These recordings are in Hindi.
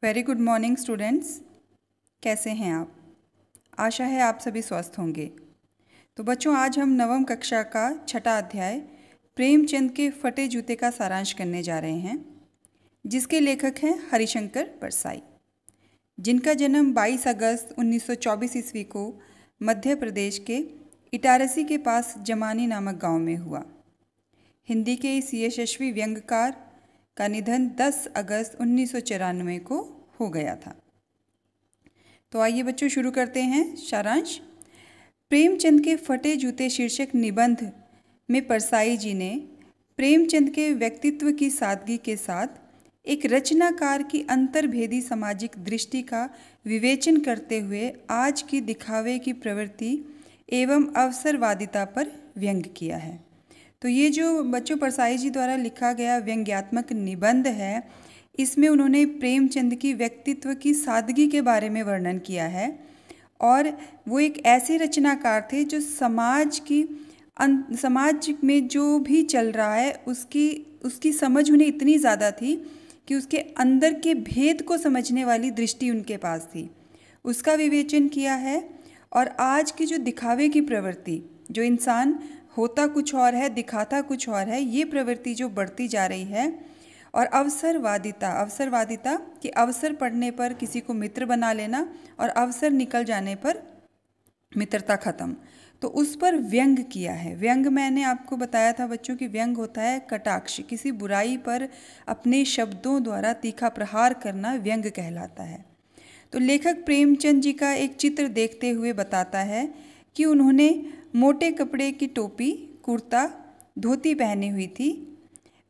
Very good morning students. कैसे हैं आप? आशा है आप सभी स्वस्थ होंगे। तो बच्चों, आज हम नवम कक्षा का छठा अध्याय प्रेमचंद के फटे जूते का सारांश करने जा रहे हैं, जिसके लेखक हैं हरिशंकर परसाई, जिनका जन्म 22 अगस्त 1924 ईस्वी को मध्य प्रदेश के इटारसी के पास जमानी नामक गांव में हुआ। हिंदी के इस यशस्वी व्यंग्यकार का निधन 10 अगस्त 1994 को हो गया था। तो आइए बच्चों, शुरू करते हैं सारांश। प्रेमचंद के फटे जूते शीर्षक निबंध में परसाई जी ने प्रेमचंद के व्यक्तित्व की सादगी के साथ एक रचनाकार की अंतर्भेदी सामाजिक दृष्टि का विवेचन करते हुए आज की दिखावे की प्रवृत्ति एवं अवसरवादिता पर व्यंग्य किया है। तो ये जो बच्चों परसाई जी द्वारा लिखा गया व्यंग्यात्मक निबंध है, इसमें उन्होंने प्रेमचंद की व्यक्तित्व की सादगी के बारे में वर्णन किया है। और वो एक ऐसे रचनाकार थे जो समाज में जो भी चल रहा है उसकी समझ उन्हें इतनी ज़्यादा थी कि उसके अंदर के भेद को समझने वाली दृष्टि उनके पास थी, उसका विवेचन किया है। और आज की जो दिखावे की प्रवृत्ति, जो इंसान होता कुछ और है दिखाता कुछ और है, ये प्रवृत्ति जो बढ़ती जा रही है, और अवसरवादिता कि अवसर पड़ने पर किसी को मित्र बना लेना और अवसर निकल जाने पर मित्रता खत्म, तो उस पर व्यंग किया है। व्यंग मैंने आपको बताया था बच्चों कि व्यंग होता है कटाक्ष, किसी बुराई पर अपने शब्दों द्वारा तीखा प्रहार करना व्यंग कहलाता है। तो लेखक प्रेमचंद जी का एक चित्र देखते हुए बताता है कि उन्होंने मोटे कपड़े की टोपी, कुर्ता, धोती पहनी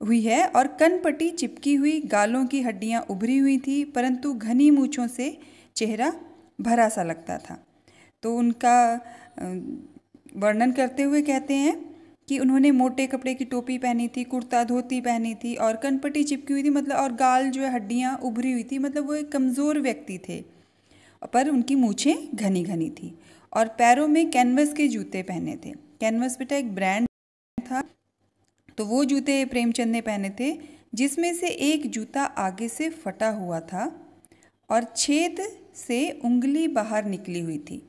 हुई है और कनपटी चिपकी हुई, गालों की हड्डियां उभरी हुई थी, परंतु घनी मूंछों से चेहरा भरा सा लगता था। तो उनका वर्णन करते हुए कहते हैं कि उन्होंने मोटे कपड़े की टोपी पहनी थी, कुर्ता धोती पहनी थी और कनपटी चिपकी हुई थी, मतलब, और गाल जो है हड्डियां उभरी हुई थी, मतलब वो एक कमज़ोर व्यक्ति थे, पर उनकी मूछें घनी घनी थी और पैरों में कैनवस के जूते पहने थे। कैनवस बेटा एक ब्रांड था। तो वो जूते प्रेमचंद ने पहने थे, जिसमें से एक जूता आगे से फटा हुआ था और छेद से उंगली बाहर निकली हुई थी।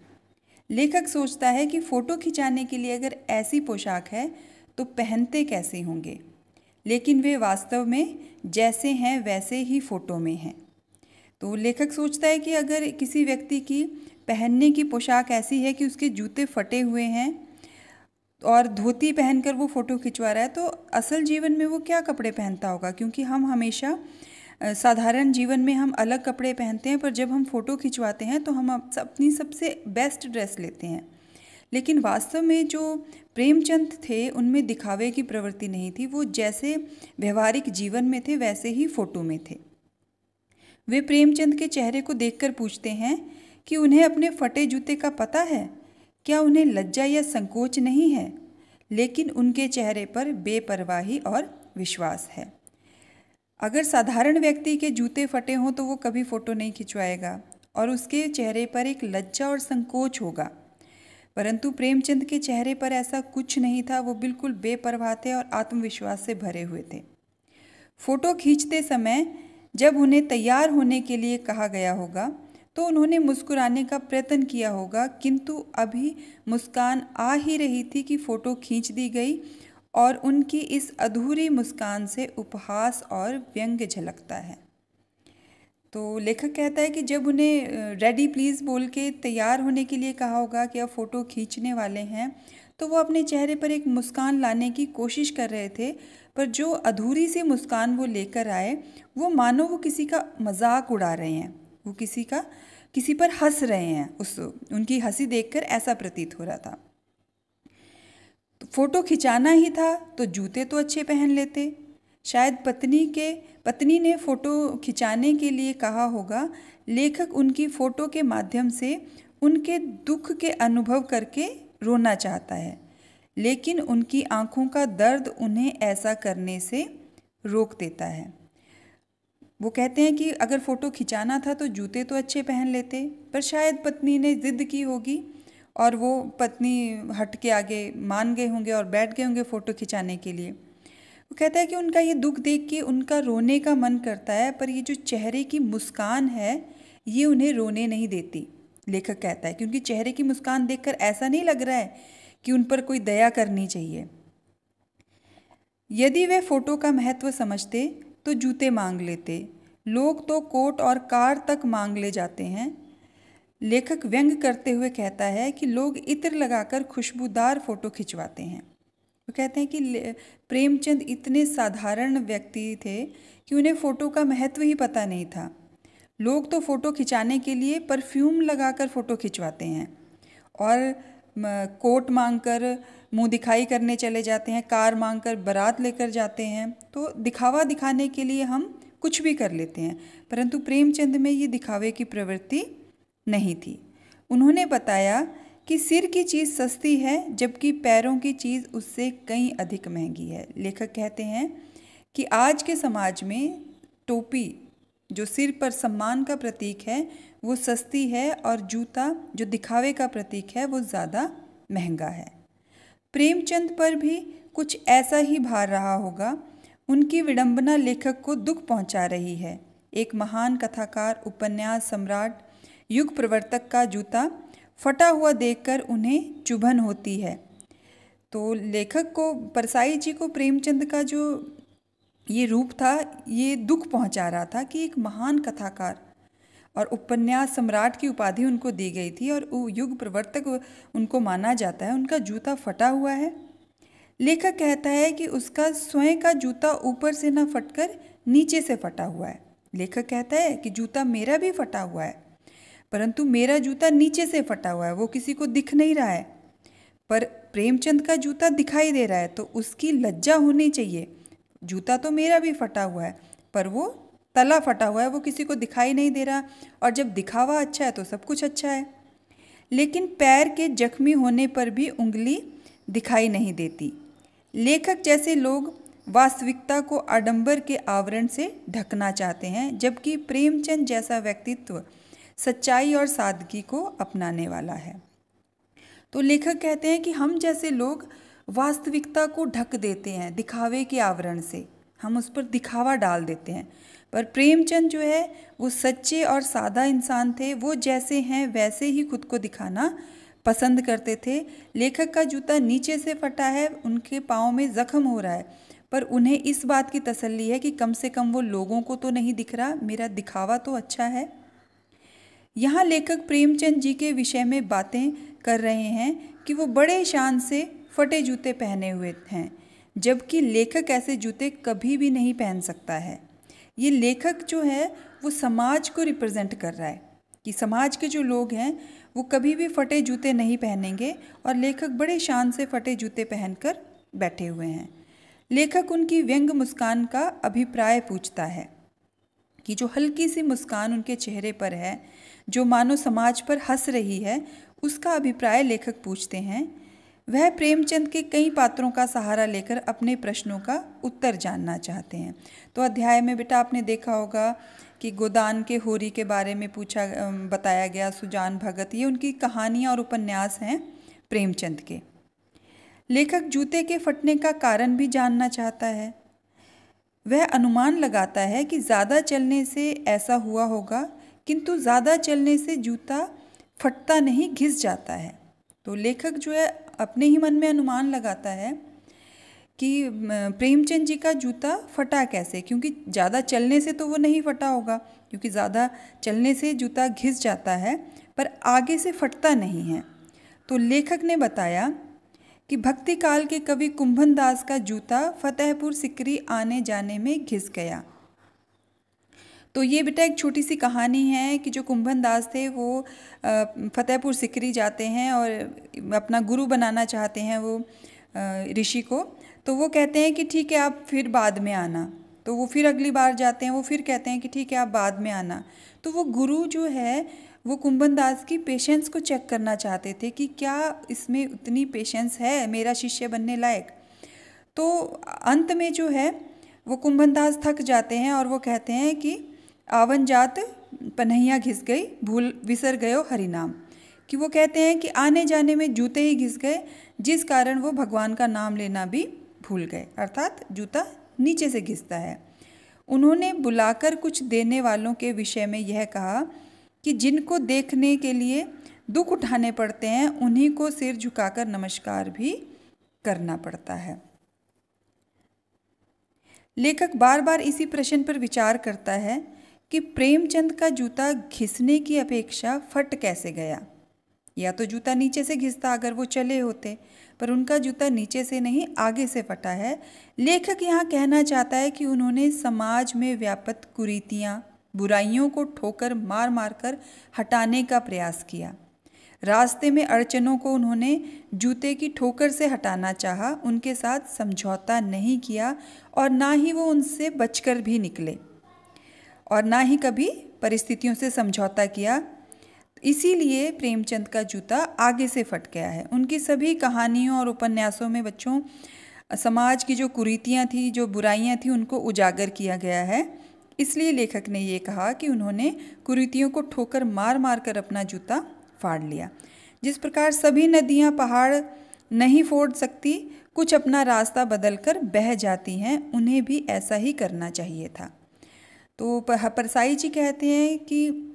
लेखक सोचता है कि फ़ोटो खिंचाने के लिए अगर ऐसी पोशाक है तो पहनते कैसे होंगे, लेकिन वे वास्तव में जैसे हैं वैसे ही फ़ोटो में हैं। तो लेखक सोचता है कि अगर किसी व्यक्ति की पहनने की पोशाक ऐसी है कि उसके जूते फटे हुए हैं और धोती पहनकर वो फ़ोटो खिंचवा रहा है, तो असल जीवन में वो क्या कपड़े पहनता होगा, क्योंकि हम हमेशा साधारण जीवन में हम अलग कपड़े पहनते हैं, पर जब हम फ़ोटो खिंचवाते हैं तो हम अपनी सबसे बेस्ट ड्रेस लेते हैं। लेकिन वास्तव में जो प्रेमचंद थे उनमें दिखावे की प्रवृत्ति नहीं थी, वो जैसे व्यवहारिक जीवन में थे वैसे ही फ़ोटो में थे। वे प्रेमचंद के चेहरे को देखकर पूछते हैं कि उन्हें अपने फटे जूते का पता है, क्या उन्हें लज्जा या संकोच नहीं है, लेकिन उनके चेहरे पर बेपरवाही और विश्वास है। अगर साधारण व्यक्ति के जूते फटे हों तो वो कभी फ़ोटो नहीं खिंचवाएगा और उसके चेहरे पर एक लज्जा और संकोच होगा, परंतु प्रेमचंद के चेहरे पर ऐसा कुछ नहीं था। वो बिल्कुल बेपरवाह थे और आत्मविश्वास से भरे हुए थे। फ़ोटो खींचते समय जब उन्हें तैयार होने के लिए कहा गया होगा तो उन्होंने मुस्कुराने का प्रयत्न किया होगा, किंतु अभी मुस्कान आ ही रही थी कि फ़ोटो खींच दी गई और उनकी इस अधूरी मुस्कान से उपहास और व्यंग्य झलकता है। तो लेखक कहता है कि जब उन्हें रेडी प्लीज़ बोल के तैयार होने के लिए कहा होगा कि अब फ़ोटो खींचने वाले हैं, तो वो अपने चेहरे पर एक मुस्कान लाने की कोशिश कर रहे थे, पर जो अधूरी सी मुस्कान वो लेकर आए, वो मानो वो किसी का मजाक उड़ा रहे हैं, वो किसी पर हंस रहे हैं। उनकी हंसी देखकर ऐसा प्रतीत हो रहा था। तो फ़ोटो खिंचाना ही था तो जूते तो अच्छे पहन लेते। शायद पत्नी ने फ़ोटो खिंचाने के लिए कहा होगा। लेखक उनकी फ़ोटो के माध्यम से उनके दुख के अनुभव करके रोना चाहता है, लेकिन उनकी आंखों का दर्द उन्हें ऐसा करने से रोक देता है। वो कहते हैं कि अगर फ़ोटो खिंचाना था तो जूते तो अच्छे पहन लेते, पर शायद पत्नी ने ज़िद की होगी और वो पत्नी हट के आगे मान गए होंगे और बैठ गए होंगे फ़ोटो खिंचाने के लिए। वो कहता है कि उनका ये दुख देख के उनका रोने का मन करता है, पर ये जो चेहरे की मुस्कान है ये उन्हें रोने नहीं देती। लेखक कहता है कि उनकी चेहरे की मुस्कान देखकर ऐसा नहीं लग रहा है कि उन पर कोई दया करनी चाहिए। यदि वे फोटो का महत्व समझते तो जूते मांग लेते, लोग तो कोट और कार तक मांग ले जाते हैं। लेखक व्यंग करते हुए कहता है कि लोग इत्र लगाकर खुशबूदार फोटो खिंचवाते हैं। वो कहते हैं कि प्रेमचंद इतने साधारण व्यक्ति थे कि उन्हें फ़ोटो का महत्व ही पता नहीं था। लोग तो फ़ोटो खिंचाने के लिए परफ्यूम लगाकर फ़ोटो खिंचवाते हैं और कोट मांगकर मुंह दिखाई करने चले जाते हैं, कार मांगकर बारात लेकर जाते हैं। तो दिखावा दिखाने के लिए हम कुछ भी कर लेते हैं, परंतु प्रेमचंद में ये दिखावे की प्रवृत्ति नहीं थी। उन्होंने बताया कि सिर की चीज़ सस्ती है जबकि पैरों की चीज़ उससे कहीं अधिक महंगी है। लेखक कहते हैं कि आज के समाज में टोपी जो सिर पर सम्मान का प्रतीक है वो सस्ती है और जूता जो दिखावे का प्रतीक है वो ज़्यादा महंगा है। प्रेमचंद पर भी कुछ ऐसा ही भार रहा होगा। उनकी विडंबना लेखक को दुख पहुंचा रही है। एक महान कथाकार, उपन्यास सम्राट, युग प्रवर्तक का जूता फटा हुआ देखकर उन्हें चुभन होती है। तो लेखक को, परसाई जी को प्रेमचंद का जो ये रूप था ये दुख पहुंचा रहा था कि एक महान कथाकार और उपन्यास सम्राट की उपाधि उनको दी गई थी और युग प्रवर्तक उनको माना जाता है, उनका जूता फटा हुआ है। लेखक कहता है कि उसका स्वयं का जूता ऊपर से न फटकर नीचे से फटा हुआ है। लेखक कहता है कि जूता मेरा भी फटा हुआ है, परंतु मेरा जूता नीचे से फटा हुआ है, वो किसी को दिख नहीं रहा है, पर प्रेमचंद का जूता दिखाई दे रहा है, तो उसकी लज्जा होनी चाहिए। जूता तो मेरा भी फटा हुआ है पर वो तला फटा हुआ है, वो किसी को दिखाई नहीं दे रहा, और जब दिखावा अच्छा है तो सब कुछ अच्छा है। लेकिन पैर के जख्मी होने पर भी उंगली दिखाई नहीं देती। लेखक जैसे लोग वास्तविकता को आडंबर के आवरण से ढकना चाहते हैं, जबकि प्रेमचंद जैसा व्यक्तित्व सच्चाई और सादगी को अपनाने वाला है। तो लेखक कहते हैं कि हम जैसे लोग वास्तविकता को ढक देते हैं दिखावे के आवरण से, हम उस पर दिखावा डाल देते हैं, पर प्रेमचंद जो है वो सच्चे और सादा इंसान थे। वो जैसे हैं वैसे ही खुद को दिखाना पसंद करते थे। लेखक का जूता नीचे से फटा है, उनके पाँव में जख्म हो रहा है, पर उन्हें इस बात की तसल्ली है कि कम से कम वो लोगों को तो नहीं दिख रहा, मेरा दिखावा तो अच्छा है। यहाँ लेखक प्रेमचंद जी के विषय में बातें कर रहे हैं कि वो बड़े शान से फटे जूते पहने हुए हैं, जबकि लेखक ऐसे जूते कभी भी नहीं पहन सकता है। ये लेखक जो है वो समाज को रिप्रेजेंट कर रहा है कि समाज के जो लोग हैं वो कभी भी फटे जूते नहीं पहनेंगे, और लेखक बड़े शान से फटे जूते पहनकर बैठे हुए हैं। लेखक उनकी व्यंग मुस्कान का अभिप्राय पूछता है कि जो हल्की सी मुस्कान उनके चेहरे पर है, जो मानो समाज पर हंस रही है, उसका अभिप्राय लेखक पूछते हैं। वह प्रेमचंद के कई पात्रों का सहारा लेकर अपने प्रश्नों का उत्तर जानना चाहते हैं। तो अध्याय में बेटा आपने देखा होगा कि गोदान के होरी के बारे में बताया गया, सुजान भगत, ये उनकी कहानियाँ और उपन्यास हैं प्रेमचंद के। लेखक जूते के फटने का कारण भी जानना चाहता है। वह अनुमान लगाता है कि ज़्यादा चलने से ऐसा हुआ होगा, किंतु ज़्यादा चलने से जूता फटता नहीं, घिस जाता है। तो लेखक जो है अपने ही मन में अनुमान लगाता है कि प्रेमचंद जी का जूता फटा कैसे, क्योंकि ज़्यादा चलने से तो वो नहीं फटा होगा, क्योंकि ज़्यादा चलने से जूता घिस जाता है पर आगे से फटता नहीं है। तो लेखक ने बताया कि भक्ति काल के कवि कुंभन दास का जूता फतेहपुर सिकरी आने जाने में घिस गया। तो ये बेटा एक छोटी सी कहानी है कि जो कुंभन दास थे वो फतेहपुर सिकरी जाते हैं और अपना गुरु बनाना चाहते हैं वो ऋषि को। तो वो कहते हैं कि ठीक है आप फिर बाद में आना, तो वो फिर अगली बार जाते हैं, वो फिर कहते हैं कि ठीक है आप बाद में आना। तो वो गुरु जो है वो कुंभन दास की पेशेंस को चेक करना चाहते थे कि क्या इसमें उतनी पेशेंस है मेरा शिष्य बनने लायक। तो अंत में जो है वो कुंभन दास थक जाते हैं और वो कहते हैं कि आवन जात पनहिया घिस गई, भूल विसर गयो हरिनाम, कि वो कहते हैं कि आने जाने में जूते ही घिस गए, जिस कारण वो भगवान का नाम लेना भी भूल गए, अर्थात जूता नीचे से घिसता है। उन्होंने बुलाकर कुछ देने वालों के विषय में यह कहा कि जिनको देखने के लिए दुख उठाने पड़ते हैं उन्हीं को सिर झुकाकर नमस्कार भी करना पड़ता है। लेखक बार बार इसी प्रश्न पर विचार करता है कि प्रेमचंद का जूता घिसने की अपेक्षा फट कैसे गया। या तो जूता नीचे से घिसता अगर वो चले होते, पर उनका जूता नीचे से नहीं आगे से फटा है। लेखक यहाँ कहना चाहता है कि उन्होंने समाज में व्याप्त कुरीतियाँ, बुराइयों को ठोकर मार मार कर हटाने का प्रयास किया। रास्ते में अड़चनों को उन्होंने जूते की ठोकर से हटाना चाहा, उनके साथ समझौता नहीं किया और ना ही वो उनसे बचकर भी निकले और ना ही कभी परिस्थितियों से समझौता किया। इसीलिए प्रेमचंद का जूता आगे से फट गया है। उनकी सभी कहानियों और उपन्यासों में बच्चों समाज की जो कुरीतियाँ थी, जो बुराइयाँ थी, उनको उजागर किया गया है। इसलिए लेखक ने ये कहा कि उन्होंने कुरीतियों को ठोकर मार मार कर अपना जूता फाड़ लिया। जिस प्रकार सभी नदियाँ पहाड़ नहीं फोड़ सकती, कुछ अपना रास्ता बदलकर बह जाती हैं, उन्हें भी ऐसा ही करना चाहिए था। तो परसाई जी कहते हैं कि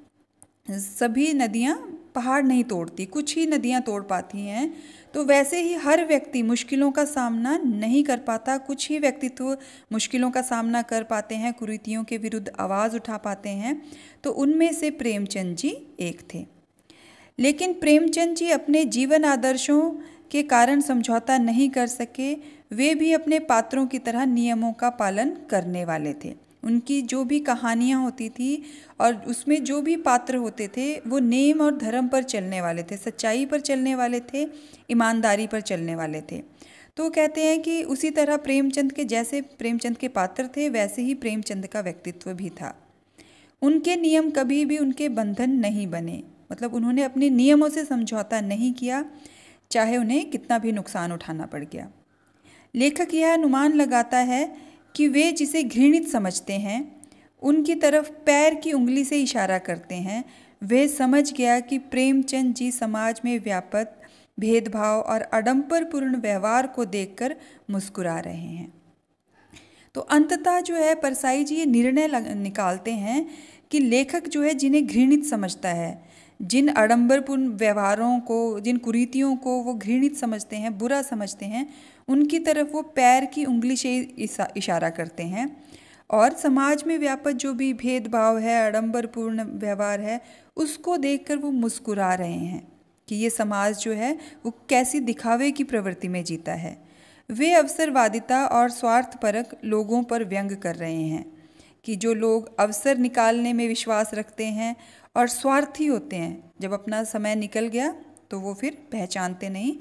सभी नदियाँ पहाड़ नहीं तोड़ती, कुछ ही नदियाँ तोड़ पाती हैं। तो वैसे ही हर व्यक्ति मुश्किलों का सामना नहीं कर पाता, कुछ ही व्यक्तित्व मुश्किलों का सामना कर पाते हैं, कुरीतियों के विरुद्ध आवाज़ उठा पाते हैं। तो उनमें से प्रेमचंद जी एक थे। लेकिन प्रेमचंद जी अपने जीवन आदर्शों के कारण समझौता नहीं कर सके। वे भी अपने पात्रों की तरह नियमों का पालन करने वाले थे। उनकी जो भी कहानियाँ होती थी और उसमें जो भी पात्र होते थे वो नेम और धर्म पर चलने वाले थे, सच्चाई पर चलने वाले थे, ईमानदारी पर चलने वाले थे। तो कहते हैं कि उसी तरह प्रेमचंद के जैसे प्रेमचंद के पात्र थे वैसे ही प्रेमचंद का व्यक्तित्व भी था। उनके नियम कभी भी उनके बंधन नहीं बने, मतलब उन्होंने अपने नियमों से समझौता नहीं किया, चाहे उन्हें कितना भी नुकसान उठाना पड़ गया। लेखक यह अनुमान लगाता है कि वे जिसे घृणित समझते हैं उनकी तरफ पैर की उंगली से इशारा करते हैं। वे समझ गया कि प्रेमचंद जी समाज में व्याप्त भेदभाव और आडंबरपूर्ण व्यवहार को देखकर मुस्कुरा रहे हैं। तो अंततः जो है परसाई जी ये निर्णय निकालते हैं कि लेखक जो है जिन्हें घृणित समझता है, जिन आडंबरपूर्ण व्यवहारों को, जिन कुरीतियों को वो घृणित समझते हैं, बुरा समझते हैं, उनकी तरफ वो पैर की उंगली से इशारा करते हैं। और समाज में व्याप्त जो भी भेदभाव है, आडंबरपूर्ण व्यवहार है, उसको देखकर वो मुस्कुरा रहे हैं कि ये समाज जो है वो कैसी दिखावे की प्रवृत्ति में जीता है। वे अवसरवादिता और स्वार्थपरक लोगों पर व्यंग कर रहे हैं कि जो लोग अवसर निकालने में विश्वास रखते हैं और स्वार्थी होते हैं, जब अपना समय निकल गया तो वो फिर पहचानते नहीं,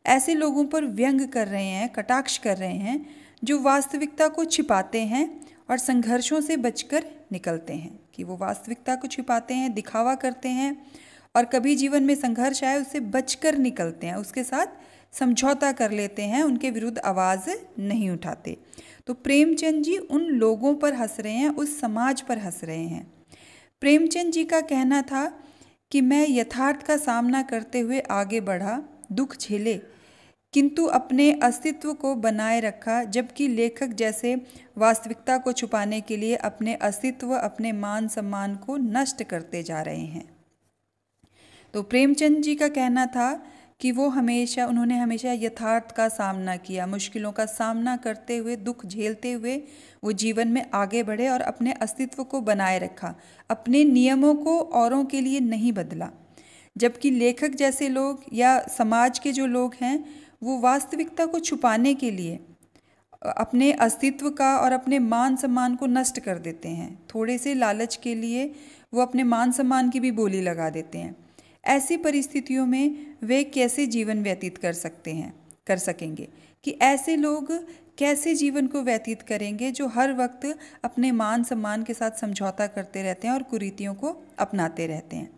ऐसे लोगों पर व्यंग कर रहे हैं, कटाक्ष कर रहे हैं जो वास्तविकता को छिपाते हैं और संघर्षों से बचकर निकलते हैं। कि वो वास्तविकता को छिपाते हैं, दिखावा करते हैं और कभी जीवन में संघर्ष आए उससे बचकर निकलते हैं, उसके साथ समझौता कर लेते हैं, उनके विरुद्ध आवाज़ नहीं उठाते। तो प्रेमचंद जी उन लोगों पर हंस रहे हैं, उस समाज पर हंस रहे हैं। प्रेमचंद जी का कहना था कि मैं यथार्थ का सामना करते हुए आगे बढ़ा, दुख झेले, किंतु अपने अस्तित्व को बनाए रखा, जबकि लेखक जैसे वास्तविकता को छुपाने के लिए अपने अस्तित्व, अपने मान सम्मान को नष्ट करते जा रहे हैं। तो प्रेमचंद जी का कहना था कि उन्होंने हमेशा यथार्थ का सामना किया, मुश्किलों का सामना करते हुए, दुख झेलते हुए वो जीवन में आगे बढ़े और अपने अस्तित्व को बनाए रखा, अपने नियमों को औरों के लिए नहीं बदला। जबकि लेखक जैसे लोग या समाज के जो लोग हैं वो वास्तविकता को छुपाने के लिए अपने अस्तित्व का और अपने मान सम्मान को नष्ट कर देते हैं। थोड़े से लालच के लिए वो अपने मान सम्मान की भी बोली लगा देते हैं। ऐसी परिस्थितियों में वे कैसे जीवन व्यतीत कर सकेंगे कि ऐसे लोग कैसे जीवन को व्यतीत करेंगे जो हर वक्त अपने मान सम्मान के साथ समझौता करते रहते हैं और कुरीतियों को अपनाते रहते हैं।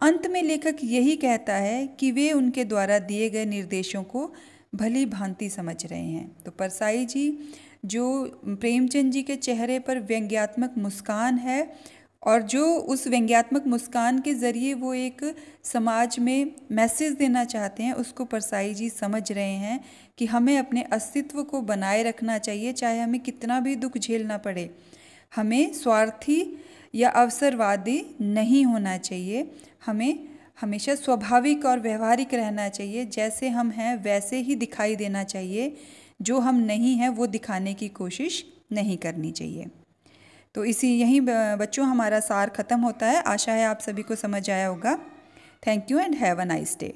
अंत में लेखक यही कहता है कि वे उनके द्वारा दिए गए निर्देशों को भली भांति समझ रहे हैं। तो परसाई जी जो प्रेमचंद जी के चेहरे पर व्यंग्यात्मक मुस्कान है और जो उस व्यंग्यात्मक मुस्कान के ज़रिए वो एक समाज में मैसेज देना चाहते हैं, उसको परसाई जी समझ रहे हैं कि हमें अपने अस्तित्व को बनाए रखना चाहिए, चाहे हमें कितना भी दुख झेलना पड़े। हमें स्वार्थी या अवसरवादी नहीं होना चाहिए, हमें हमेशा स्वाभाविक और व्यवहारिक रहना चाहिए। जैसे हम हैं वैसे ही दिखाई देना चाहिए, जो हम नहीं हैं वो दिखाने की कोशिश नहीं करनी चाहिए। तो यहीं बच्चों हमारा सार ख़त्म होता है। आशा है आप सभी को समझ आया होगा। Thank you and have a nice day.